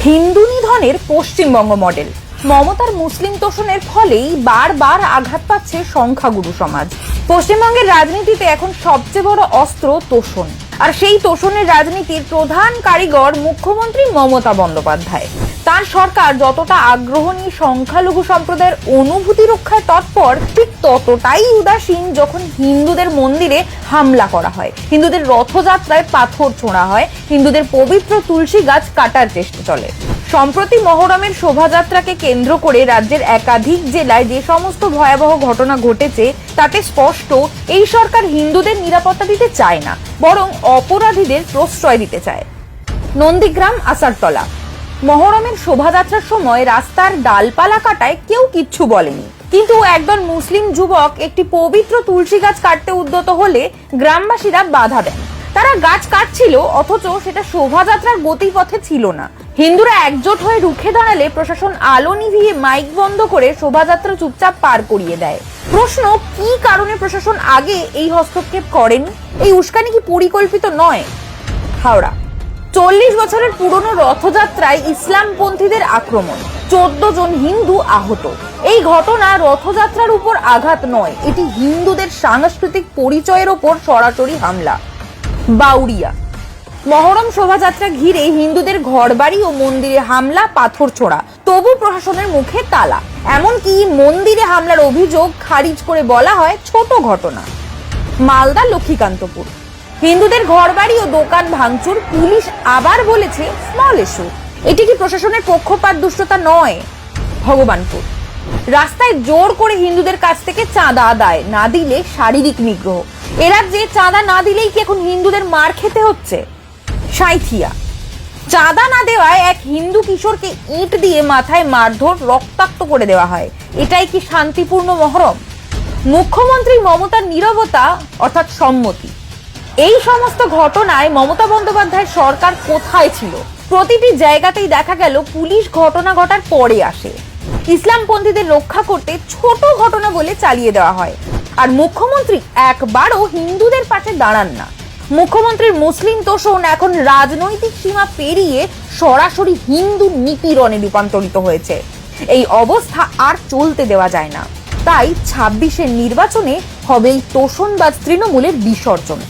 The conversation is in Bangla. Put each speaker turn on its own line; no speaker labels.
হিন্দু নিধনের পশ্চিমবঙ্গ মডেল। মমতার মুসলিম তোষণের ফলেই বারবার আঘাত পাচ্ছে সংখ্যাগুরু সমাজ। পশ্চিমবঙ্গের রাজনীতিতে এখন সবচেয়ে বড় অস্ত্র তোষণ, আর সেই তোষণের রাজনীতির প্রধান কারিগর মুখ্যমন্ত্রী মমতা বন্দ্যোপাধ্যায়। তার সরকার যতটা আগ্রহ নিয়ে সংখ্যালঘু সম্প্রদায়ের অনুভূতি রক্ষায় তৎপর, ঠিক ততটাই উদাসীন যখন হিন্দুদের মন্দিরে হামলা করা হয়, হিন্দুদের রথযাত্রায় পাথর ছোঁড়া হয়, হিন্দুদের পবিত্র তুলসী গাছ কাটার চেষ্টা চলে। সম্প্রতি মহরমের শোভাযাত্রাকে কেন্দ্র করে রাজ্যের একাধিক জেলায় যে সমস্ত ভয়াবহ ঘটনা ঘটেছে, তাতে স্পষ্ট এই সরকার হিন্দুদের নিরাপত্তা দিতে চায় না, বরং অপরাধীদের প্রশ্রয় দিতে চায়। নন্দীগ্রাম আসারতলা মহরমের শোভাযাত্রার সময় রাস্তার ডালপালা কাটায় কেউ কিচ্ছু বলেনি, কিন্তু একদল মুসলিম যুবক একটি পবিত্র তুলসী গাছ কাটতে উদ্যত হলে গ্রামবাসীরা বাধা দেন। তারা গাছ কাটছিল, অথচ সেটা শোভাযাত্রার গতিপথে ছিল না। হিন্দুরা একজোট হয়ে রুখে দাঁড়ালে প্রশাসন আলো নিভিয়ে মাইক বন্ধ করে শোভাযাত্রা চুপচাপ পার করিয়ে দেয়। প্রশ্ন, কি কারণে প্রশাসন আগে এই হস্তক্ষেপ করেনি? এই উস্কানি কি পরিকল্পিত নয়? হাওড়া 40 বছরের পুরনো রথযাত্রায় ইসলামপন্থীদের আক্রমণ, 14 জন হিন্দু আহত। এই ঘটনা রথযাত্রার উপর আঘাত নয়, এটি হিন্দুদের সাংস্কৃতিক পরিচয়ের ওপর সরাসরি হামলা। বাউরিয়া মহরম শোভাযাত্রা ঘিরে হিন্দুদের ঘরবাড়ি ও মন্দিরে হামলা, পাথর ছোড়া, তবু প্রশাসনের মুখে তালা। এমনকি মন্দিরে হামলার অভিযোগ খারিজ করে বলা হয় ছোট ঘটনা। মালদা লক্ষ্মীকান্তপুর হিন্দুদের ঘরবাড়ি ও দোকান ভাঙচুর, পুলিশ আবার বলেছে স্মল ইস্যু। এটি কি প্রশাসনের পক্ষপাত দুষ্টতা নয়? ভগবানপুর রাস্তায় জোর করে হিন্দুদের কাছ থেকে চাঁদা আদায়, না দিলে শারীরিক নিগ্রহ। এ রাজ্যে চাঁদা না দিলেই কি এখন হিন্দুদের মার খেতে হচ্ছে? সাঁইথিয়া চাঁদা না দেওয়ায় এক হিন্দু কিশোরকে ইট দিয়ে মাথায় মারধর, রক্তাক্ত করে দেওয়া হয়। এটাই কি শান্তিপূর্ণ মহরম? মুখ্যমন্ত্রী মমতার নীরবতা অর্থাৎ সম্মতি। এই সমস্ত ঘটনায় মমতা বন্দ্যোপাধ্যায়ের সরকার কোথায় ছিল? প্রতিটি জায়গাতেই দেখা গেল পুলিশ ঘটনা ঘটার পরে আসে। ইসলামপন্থীদের রক্ষা করতে ছোট ঘটনা বলে চালিয়ে দেওয়া হয়, আর মুখ্যমন্ত্রী একবারও হিন্দুদের পাশে দাঁড়ান না। মুখ্যমন্ত্রীর মুসলিম তোষণ এখন রাজনৈতিক সীমা পেরিয়ে সরাসরি হিন্দু নিপীড়নে রূপান্তরিত হয়েছে। এই অবস্থা আর চলতে দেওয়া যায় না। তাই 26-এর নির্বাচনে হবে এই তোষণবাজ তৃণমূলের বিসর্জন।